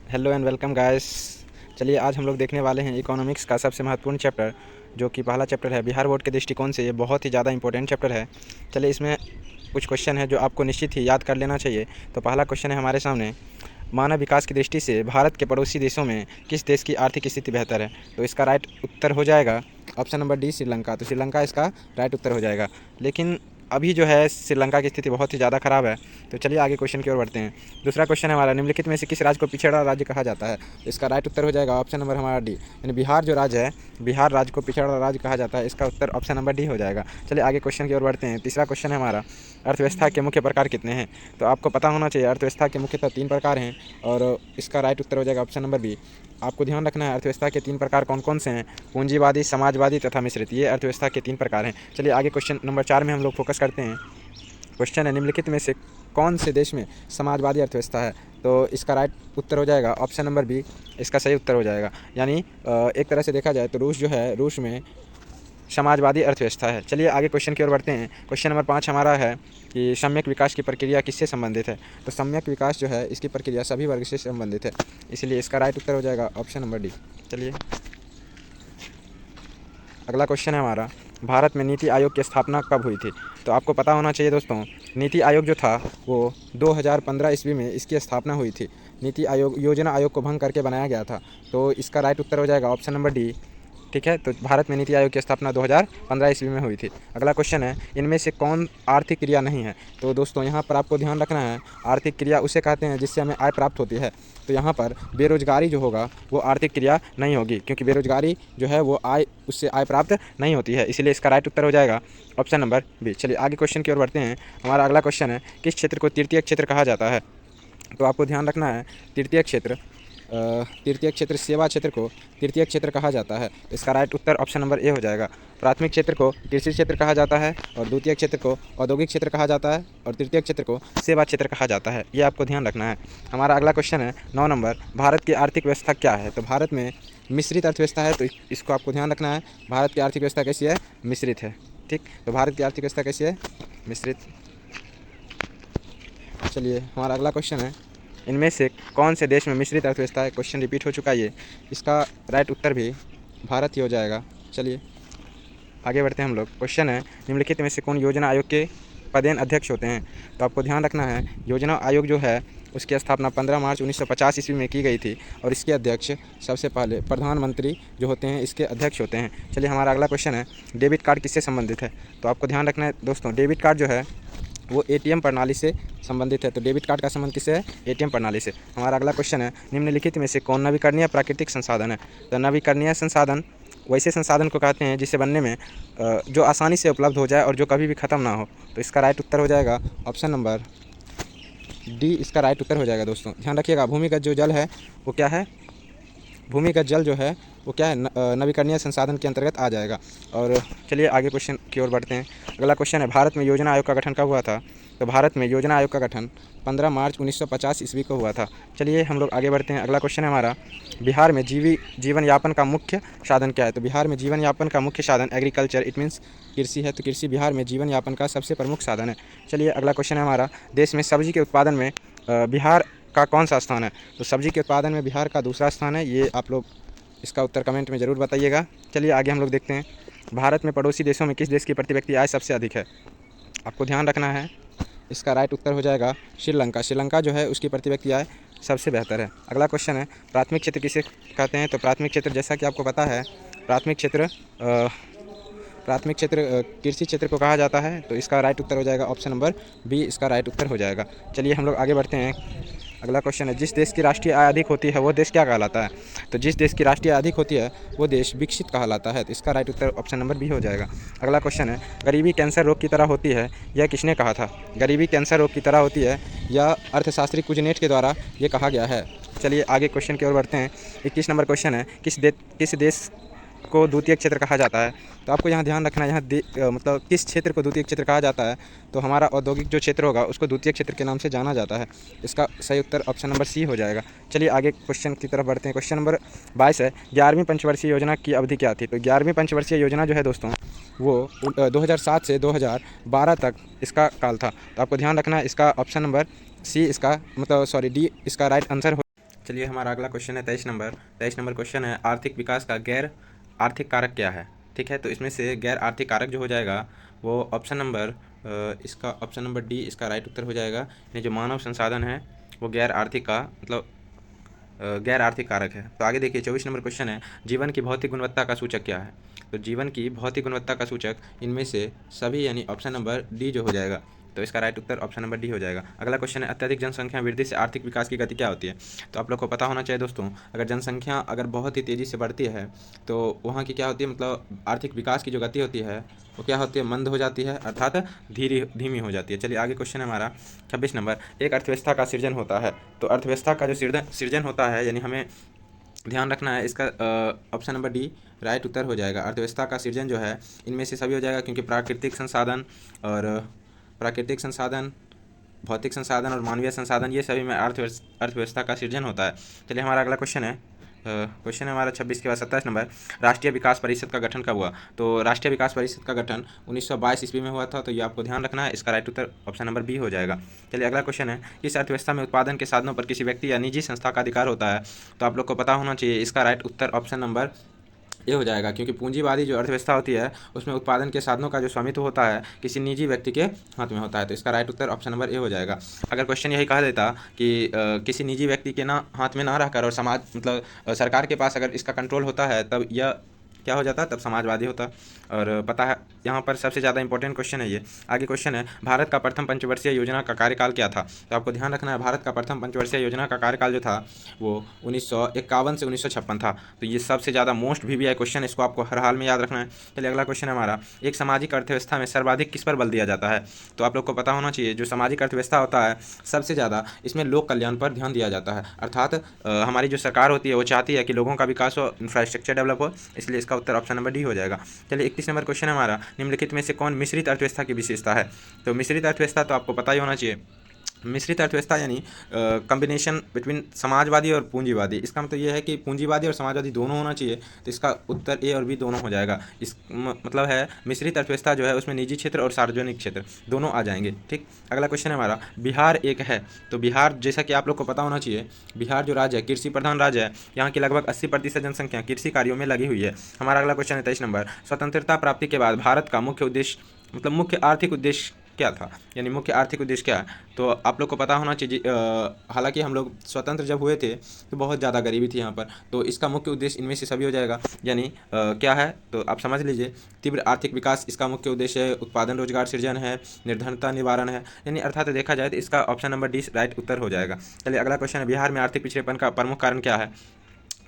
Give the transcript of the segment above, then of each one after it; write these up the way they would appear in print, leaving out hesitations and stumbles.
Hello and welcome guys. चलिए आज हम लोग देखने वाले हैं इकोनॉमिक्स का सबसे महत्वपूर्ण चैप्टर, जो कि पहला चैप्टर है। बिहार बोर्ड के दृष्टिकोण से ये बहुत ही ज़्यादा इंपॉर्टेंट चैप्टर है। चलिए इसमें कुछ क्वेश्चन है जो आपको निश्चित ही याद कर लेना चाहिए। तो पहला क्वेश्चन है हमारे सामने, मानव विकास की दृष्टि से भारत के पड़ोसी देशों में किस देश की आर्थिक स्थिति बेहतर है? तो इसका राइट उत्तर हो जाएगा ऑप्शन नंबर डी, श्रीलंका। तो श्रीलंका इसका राइट उत्तर हो जाएगा। लेकिन अभी जो है श्रीलंका की स्थिति बहुत ही ज़्यादा ख़राब है। तो चलिए आगे क्वेश्चन की ओर बढ़ते हैं। दूसरा क्वेश्चन है हमारा, निम्नलिखित में से किस राज्य को पिछड़ा राज्य कहा जाता है? तो इसका राइट उत्तर हो जाएगा ऑप्शन नंबर हमारा डी, यानी बिहार जो राज्य है, बिहार राज्य को पिछड़ा राज्य कहा जाता है। इसका उत्तर ऑप्शन नंबर डी हो जाएगा। चलिए आगे क्वेश्चन की ओर बढ़ते हैं। तीसरा क्वेश्चन है हमारा, अर्थव्यवस्था के मुख्य प्रकार कितने हैं? तो आपको पता होना चाहिए अर्थव्यवस्था के मुख्यतः 3 प्रकार हैं और इसका राइट उत्तर हो जाएगा ऑप्शन नंबर बी। आपको ध्यान रखना है अर्थव्यवस्था के 3 प्रकार कौन कौन से हैं? पूंजीवादी, समाजवादी तथा मिश्रित। ये अर्थव्यवस्था के 3 प्रकार हैं। चलिए आगे क्वेश्चन नंबर 4 में हम लोग फोकस करते हैं। क्वेश्चन है, निम्नलिखित में से कौन से देश में समाजवादी अर्थव्यवस्था है? तो इसका राइट उत्तर हो जाएगा ऑप्शन नंबर बी, इसका सही उत्तर हो जाएगा। यानी एक तरह से देखा जाए तो रूस जो है, रूस में समाजवादी अर्थव्यवस्था है। चलिए आगे क्वेश्चन की ओर बढ़ते हैं। क्वेश्चन नंबर 5 हमारा है कि सम्यक विकास की प्रक्रिया किससे संबंधित है? तो सम्यक विकास जो है इसकी प्रक्रिया सभी वर्ग से संबंधित है, इसलिए इसका राइट उत्तर हो जाएगा ऑप्शन नंबर डी। चलिए अगला क्वेश्चन है हमारा, भारत में नीति आयोग की स्थापना कब हुई थी? तो आपको पता होना चाहिए दोस्तों, नीति आयोग जो था वो 2015 ईस्वी में इसकी स्थापना हुई थी। नीति आयोग योजना आयोग को भंग करके बनाया गया था। तो इसका राइट उत्तर हो जाएगा ऑप्शन नंबर डी। ठीक है, तो भारत में नीति आयोग की स्थापना 2015 ईस्वी में हुई थी। अगला क्वेश्चन है, इनमें से कौन आर्थिक क्रिया नहीं है? तो दोस्तों यहाँ पर आपको ध्यान रखना है, आर्थिक क्रिया उसे कहते हैं जिससे हमें आय प्राप्त होती है। तो यहाँ पर बेरोजगारी जो होगा वो आर्थिक क्रिया नहीं होगी, क्योंकि बेरोजगारी जो है वो उससे आय प्राप्त नहीं होती है, इसीलिए इसका राइट उत्तर हो जाएगा ऑप्शन नंबर बी। चलिए आगे क्वेश्चन की ओर बढ़ते हैं। हमारा अगला क्वेश्चन है, किस क्षेत्र को तृतीय क्षेत्र कहा जाता है? तो आपको ध्यान रखना है, तृतीय क्षेत्र सेवा क्षेत्र को तृतीय क्षेत्र कहा जाता है। इसका right Uttar option number A हो जाएगा। प्राथमिक क्षेत्र को कृषि क्षेत्र कहा जाता है और द्वितीय क्षेत्र को औद्योगिक क्षेत्र कहा जाता है और तृतीय क्षेत्र को सेवा क्षेत्र कहा जाता है। ये आपको ध्यान रखना है। हमारा अगला क्वेश्चन है 9 नंबर, भारत की आर्थिक व्यवस्था क्या है? तो भारत में मिश्रित अर्थव्यवस्था है, तो इसको आपको ध्यान रखना है। भारत की आर्थिक व्यवस्था कैसी है? मिश्रित है। ठीक, तो भारत की आर्थिक व्यवस्था कैसी है? मिश्रित। चलिए हमारा अगला क्वेश्चन है, इनमें से कौन से देश में मिश्रित अर्थव्यवस्था है? क्वेश्चन रिपीट हो चुका है ये, इसका राइट उत्तर भी भारत ही हो जाएगा। चलिए आगे बढ़ते हैं हम लोग। क्वेश्चन है, निम्नलिखित में से कौन योजना आयोग के पदेन अध्यक्ष होते हैं? तो आपको ध्यान रखना है, योजना आयोग जो है उसकी स्थापना 15 मार्च 1950 ईस्वी में की गई थी और इसके अध्यक्ष सबसे पहले प्रधानमंत्री जो होते हैं इसके अध्यक्ष होते हैं। चलिए हमारा अगला क्वेश्चन है, डेबिट कार्ड किससे संबंधित है? तो आपको ध्यान रखना है दोस्तों, डेबिट कार्ड जो है वो एटीएम प्रणाली से संबंधित है। तो डेबिट कार्ड का संबंध किससे है? एटीएम प्रणाली से। हमारा अगला क्वेश्चन है, निम्नलिखित में से कौन नवीकरणीय प्राकृतिक संसाधन है? तो नवीकरणीय संसाधन वैसे संसाधन को कहते हैं जिसे बनने में जो आसानी से उपलब्ध हो जाए और जो कभी भी ख़त्म ना हो। तो इसका राइट उत्तर हो जाएगा ऑप्शन नंबर डी, इसका राइट उत्तर हो जाएगा। दोस्तों ध्यान रखिएगा, भूमिगत जो जल है वो क्या है? भूमिगत जल जो है वो क्या है? नवीकरणीय संसाधन के अंतर्गत आ जाएगा। और चलिए आगे क्वेश्चन की ओर बढ़ते हैं। अगला क्वेश्चन है, भारत में योजना आयोग का गठन कब हुआ था? तो भारत में योजना आयोग का गठन 15 मार्च 1950 ईस्वी को हुआ था। चलिए हम लोग आगे बढ़ते हैं। अगला क्वेश्चन है हमारा, बिहार में जीवन यापन का मुख्य साधन क्या है? तो बिहार में जीवन यापन का मुख्य साधन एग्रीकल्चर, इट मीन्स कृषि है। तो कृषि बिहार में जीवन यापन का सबसे प्रमुख साधन है। चलिए अगला क्वेश्चन है हमारा, देश में सब्जी के उत्पादन में बिहार का कौन सा स्थान है? तो सब्जी के उत्पादन में बिहार का दूसरा स्थान है। ये आप लोग इसका उत्तर कमेंट में ज़रूर बताइएगा। चलिए आगे हम लोग देखते हैं, भारत में पड़ोसी देशों में किस देश की प्रति व्यक्ति आय सबसे अधिक है? आपको ध्यान रखना है, इसका राइट उत्तर हो जाएगा श्रीलंका। श्रीलंका जो है उसकी प्रति व्यक्ति आय सबसे बेहतर है। अगला क्वेश्चन है, प्राथमिक क्षेत्र किसे कहते हैं? तो प्राथमिक क्षेत्र जैसा कि आपको पता है, प्राथमिक क्षेत्र कृषि क्षेत्र को कहा जाता है। तो इसका राइट उत्तर हो जाएगा ऑप्शन नंबर बी, इसका राइट उत्तर हो जाएगा। चलिए हम लोग आगे बढ़ते हैं। अगला क्वेश्चन है, जिस देश की राष्ट्रीय आय अधिक होती है वो देश क्या कहलाता है? तो जिस देश की राष्ट्रीय आय अधिक होती है वो देश विकसित कहलाता है। तो इसका राइट उत्तर ऑप्शन नंबर बी हो जाएगा। अगला क्वेश्चन है, गरीबी कैंसर रोग की तरह होती है, यह किसने कहा था? गरीबी कैंसर रोग की तरह होती है, यह अर्थशास्त्री कुजनेट के द्वारा ये कहा गया है। चलिए आगे क्वेश्चन की ओर बढ़ते हैं। 21 नंबर क्वेश्चन है, किस देश को द्वितीय क्षेत्र कहा जाता है? तो आपको यहाँ ध्यान रखना है, यहाँ मतलब किस क्षेत्र को द्वितीय क्षेत्र कहा जाता है? तो हमारा औद्योगिक जो क्षेत्र होगा उसको द्वितीय क्षेत्र के नाम से जाना जाता है। इसका सही उत्तर ऑप्शन नंबर सी हो जाएगा। चलिए आगे क्वेश्चन की तरफ बढ़ते हैं। क्वेश्चन नंबर 22 है, 11वीं पंचवर्षीय योजना की अवधि क्या थी? तो 11वीं पंचवर्षीय योजना जो है दोस्तों वो 2007 से 2012 तक इसका काल था। तो आपको ध्यान रखना है, इसका ऑप्शन नंबर सी, इसका मतलब डी, इसका राइट आंसर हो। चलिए हमारा अगला क्वेश्चन है 23 नंबर क्वेश्चन है, आर्थिक विकास का गैर आर्थिक कारक क्या है। ठीक है, तो इसमें से गैर आर्थिक कारक जो हो जाएगा वो इसका ऑप्शन नंबर डी इसका राइट उत्तर हो जाएगा। यानी जो मानव संसाधन है वो गैर आर्थिक का मतलब गैर आर्थिक कारक है। तो आगे देखिए 24 नंबर क्वेश्चन है, जीवन की भौतिक गुणवत्ता का सूचक क्या है। तो जीवन की भौतिक गुणवत्ता का सूचक इनमें से सभी यानी ऑप्शन नंबर डी जो हो जाएगा। तो इसका राइट उत्तर ऑप्शन नंबर डी हो जाएगा। अगला क्वेश्चन है, अत्यधिक जनसंख्या वृद्धि से आर्थिक विकास की गति क्या होती है। तो आप लोग को पता होना चाहिए दोस्तों, अगर जनसंख्या अगर बहुत ही तेज़ी से बढ़ती है तो वहाँ की क्या होती है, मतलब आर्थिक विकास की जो गति होती है वो क्या होती है, मंद हो जाती है, अर्थात धीमी हो जाती है। चलिए आगे क्वेश्चन है हमारा 26 नंबर, एक अर्थव्यवस्था का सृजन होता है। तो अर्थव्यवस्था का जो सृजन होता है यानी हमें ध्यान रखना है, इसका ऑप्शन नंबर डी राइट उत्तर हो जाएगा। अर्थव्यवस्था का सृजन जो है इनमें से सभी हो जाएगा, क्योंकि प्राकृतिक संसाधन, भौतिक संसाधन और मानवीय संसाधन ये सभी में अर्थव्यवस्था का सृजन होता है। चलिए हमारा अगला क्वेश्चन है हमारा 26 के बाद 27 नंबर, राष्ट्रीय विकास परिषद का गठन कब हुआ। तो राष्ट्रीय विकास परिषद का गठन 1922 ईस्वी में हुआ था। तो ये आपको ध्यान रखना है, इसका राइट उत्तर ऑप्शन नंबर बी हो जाएगा। चलिए अगला क्वेश्चन है, इस अर्थव्यवस्था में उत्पादन के साधनों पर किसी व्यक्ति या निजी संस्था का अधिकार होता है। तो आप लोग को पता होना चाहिए, इसका राइट उत्तर ऑप्शन नंबर ये हो जाएगा, क्योंकि पूंजीवादी जो अर्थव्यवस्था होती है उसमें उत्पादन के साधनों का जो स्वामित्व होता है किसी निजी व्यक्ति के हाथ में होता है। तो इसका right Uttar option number A हो जाएगा। अगर क्वेश्चन यही कहा देता कि किसी निजी व्यक्ति के हाथ में ना रहकर और समाज मतलब सरकार के पास अगर इसका कंट्रोल होता है तब यह क्या हो जाता, तब समाजवादी होता। और पता है यहाँ पर सबसे ज़्यादा इंपॉर्टेंट क्वेश्चन है ये। आगे क्वेश्चन है, भारत का प्रथम पंचवर्षीय योजना का कार्यकाल क्या था। तो आपको ध्यान रखना है, भारत का प्रथम पंचवर्षीय योजना का कार्यकाल जो था वो 1951 से 1956 था। तो ये सबसे ज़्यादा मोस्ट VVI क्वेश्चन, इसको आपको हर हाल में याद रखना है। चलिए अगला क्वेश्चन है हमारा, एक सामाजिक अर्थव्यवस्था में सर्वाधिक किस पर बल दिया जाता है। तो आप लोग को पता होना चाहिए, जो सामाजिक अर्थव्यवस्था होता है सबसे ज़्यादा इसमें लोक कल्याण पर ध्यान दिया जाता है। अर्थात हमारी जो सरकार होती है वो चाहती है कि लोगों का विकास हो, इंफ्रास्ट्रक्चर डेवलप हो, इसलिए इसका उत्तर ऑप्शन नंबर डी हो जाएगा। चलिए 31 नंबर क्वेश्चन है हमारा, निम्नलिखित में से कौन मिश्रित अर्थव्यवस्था की विशेषता है। तो मिश्रित अर्थव्यवस्था तो आपको पता ही होना चाहिए, मिश्रित अर्थव्यवस्था यानी कॉम्बिनेशन बिटवीन समाजवादी और पूंजीवादी। इसका मतलब ये है कि पूंजीवादी और समाजवादी दोनों होना चाहिए। तो इसका उत्तर ए और बी दोनों हो जाएगा। इस मतलब है मिश्रित अर्थव्यवस्था जो है उसमें निजी क्षेत्र और सार्वजनिक क्षेत्र दोनों आ जाएंगे। ठीक, अगला क्वेश्चन है हमारा, बिहार एक है। तो बिहार जैसा कि आप लोग को पता होना चाहिए, बिहार जो राज्य है कृषि प्रधान राज्य है, यहाँ की लगभग 80% जनसंख्या कृषि कार्यों में लगी हुई है। हमारा अगला क्वेश्चन है 23 नंबर, स्वतंत्रता प्राप्ति के बाद भारत का मुख्य उद्देश्य मतलब मुख्य आर्थिक उद्देश्य क्या था, यानी मुख्य आर्थिक उद्देश्य क्या है। तो आप लोग को पता होना चाहिए, हालांकि हम लोग स्वतंत्र जब हुए थे तो बहुत ज़्यादा गरीबी थी यहाँ पर। तो इसका मुख्य उद्देश्य इनमें से सभी हो जाएगा, यानी क्या है तो आप समझ लीजिए, तीव्र आर्थिक विकास इसका मुख्य उद्देश्य है, उत्पादन रोजगार सृजन है, निर्धनता निवारण है, यानी अर्थात देखा जाए तो इसका ऑप्शन नंबर डी राइट उत्तर हो जाएगा। चलिए अगला क्वेश्चन है, बिहार में आर्थिक पिछड़ेपन का प्रमुख कारण क्या है।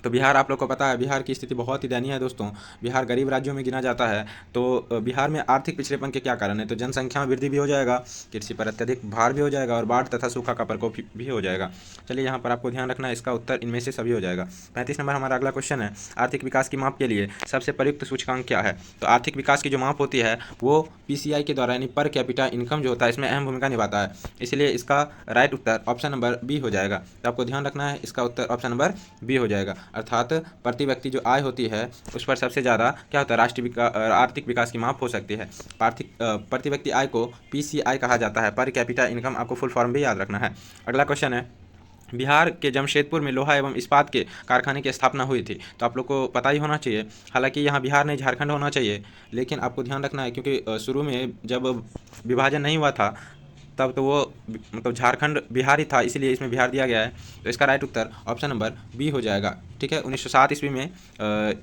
तो बिहार आप लोग को पता है, बिहार की स्थिति बहुत ही दयनीय है दोस्तों। बिहार गरीब राज्यों में गिना जाता है। तो बिहार में आर्थिक पिछड़ेपन के क्या कारण है, तो जनसंख्या में वृद्धि भी हो जाएगा, कृषि पर अत्यधिक भार भी हो जाएगा और बाढ़ तथा सूखा का प्रकोप भी हो जाएगा। चलिए यहाँ पर आपको ध्यान रखना है, इसका उत्तर इनमें से सभी हो जाएगा। 35 नंबर हमारा अगला क्वेश्चन है, आर्थिक विकास की माप के लिए सबसे प्रयुक्त सूचकांक क्या है। तो आर्थिक विकास की जो माप होती है वो PCI के द्वारा यानी पर कैपिटा इनकम जो होता है इसमें अहम भूमिका निभाता है, इसलिए इसका राइट उत्तर ऑप्शन नंबर बी हो जाएगा। तो आपको ध्यान रखना है, इसका उत्तर ऑप्शन नंबर बी हो जाएगा। अर्थात प्रति व्यक्ति जो आय होती है उस पर सबसे ज़्यादा क्या होता है, आर्थिक विकास की माप हो सकती है। प्रति व्यक्ति आय को PCI कहा जाता है, पर कैपिटा इनकम। आपको फुल फॉर्म भी याद रखना है। अगला क्वेश्चन है, बिहार के जमशेदपुर में लोहा एवं इस्पात के कारखाने की स्थापना हुई थी। तो आप लोग को पता ही होना चाहिए, हालांकि यहाँ बिहार नहीं झारखंड होना चाहिए, लेकिन आपको ध्यान रखना है क्योंकि शुरू में जब विभाजन नहीं हुआ था तब तो वो मतलब झारखंड बिहार ही था, इसीलिए इसमें बिहार दिया गया है। तो इसका राइट उत्तर ऑप्शन नंबर बी हो जाएगा। ठीक है, 1907 ईस्वी में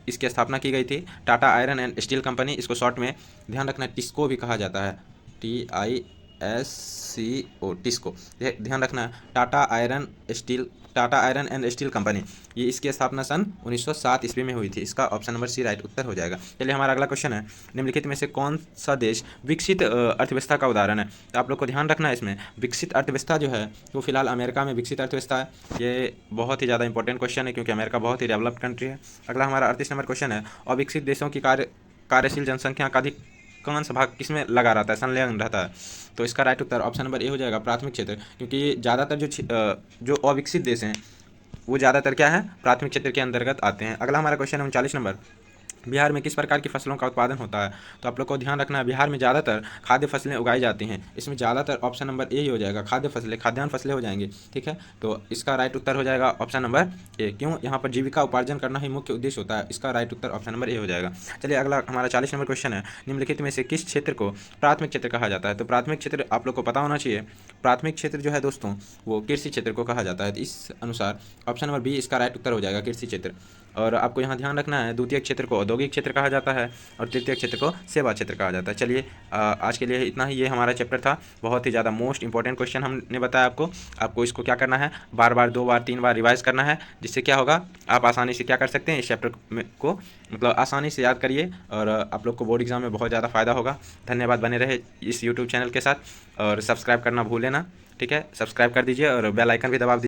इसकी स्थापना की गई थी। Tata iron and steel company, इसको शॉर्ट में ध्यान रखना टिस्को भी कहा जाता है, TISCO टिस्को, ध्यान रखना है। Tata iron and steel company, ये इसकी स्थापना सन 1907 ईस्वी में हुई थी। इसका ऑप्शन नंबर सी राइट उत्तर हो जाएगा। चलिए हमारा अगला क्वेश्चन है, निम्नलिखित में से कौन सा देश विकसित अर्थव्यवस्था का उदाहरण है। तो आप लोग को ध्यान रखना है, इसमें विकसित अर्थव्यवस्था जो है वो फिलहाल अमेरिका में विकसित अर्थव्यवस्था है। ये बहुत ही ज़्यादा इंपॉर्टेंट क्वेश्चन है क्योंकि अमेरिका बहुत ही डेवलप्ड कंट्री है। अगला हमारा 38 नंबर क्वेश्चन है, अविकसित देशों की कार्यशील जनसंख्या का कौन सा भाग किसमें लगा रहता है, संलग्न रहता है। तो इसका right Uttar option number A हो जाएगा, प्राथमिक क्षेत्र, क्योंकि ज़्यादातर जो अविकसित देश हैं वो ज़्यादातर क्या है, प्राथमिक क्षेत्र के अंतर्गत आते हैं। अगला हमारा क्वेश्चन है 39 नंबर, बिहार में किस प्रकार की फसलों का उत्पादन होता है? तो आप लोग को ध्यान रखना है, बिहार में ज़्यादातर खाद्य फसलें उगाई जाती हैं। इसमें ज़्यादातर ऑप्शन नंबर ए ही हो जाएगा, खाद्य फसलें, खाद्यान्न फसलें हो जाएंगी। ठीक है, तो इसका राइट उत्तर हो जाएगा ऑप्शन नंबर ए। क्यों? यहाँ पर जीविका उपार्जन करना ही मुख्य उद्देश्य होता है। इसका right Uttar option number A हो जाएगा। चलिए अगला हमारा 40 नंबर क्वेश्चन है, निम्नलिखित में से किस क्षेत्र को प्राथमिक क्षेत्र कहा जाता है? तो प्राथमिक क्षेत्र आप लोग को पता होना चाहिए। प्राथमिक क्षेत्र जो है दोस्तों, वो कृषि क्षेत्र को कहा जाता है। तो इस अनुसार ऑप्शन नंबर बी इसका राइट उत्तर हो जाएगा, कृषि क्षेत्र। और आपको यहाँ ध्यान रखना है, द्वितीय क्षेत्र को औद्योगिक क्षेत्र कहा जाता है और तृतीय क्षेत्र को सेवा क्षेत्र कहा जाता है। चलिए आज के लिए इतना ही, ये हमारा चैप्टर था। बहुत ही ज़्यादा मोस्ट इंपॉर्टेंट क्वेश्चन हमने बताया आपको इसको क्या करना है, बार बार 2 बार 3 बार रिवाइज करना है, जिससे क्या होगा, आप आसानी से क्या कर सकते हैं, इस चैप्टर को मतलब आसानी से याद करिए और आप लोग को बोर्ड एग्जाम में बहुत ज़्यादा फायदा होगा। धन्यवाद, बने रहे इस यूट्यूब चैनल के साथ और सब्सक्राइब करना भूलें ना। ठीक है, सब्सक्राइब कर दीजिए और बेल आइकन भी दबा दीजिए।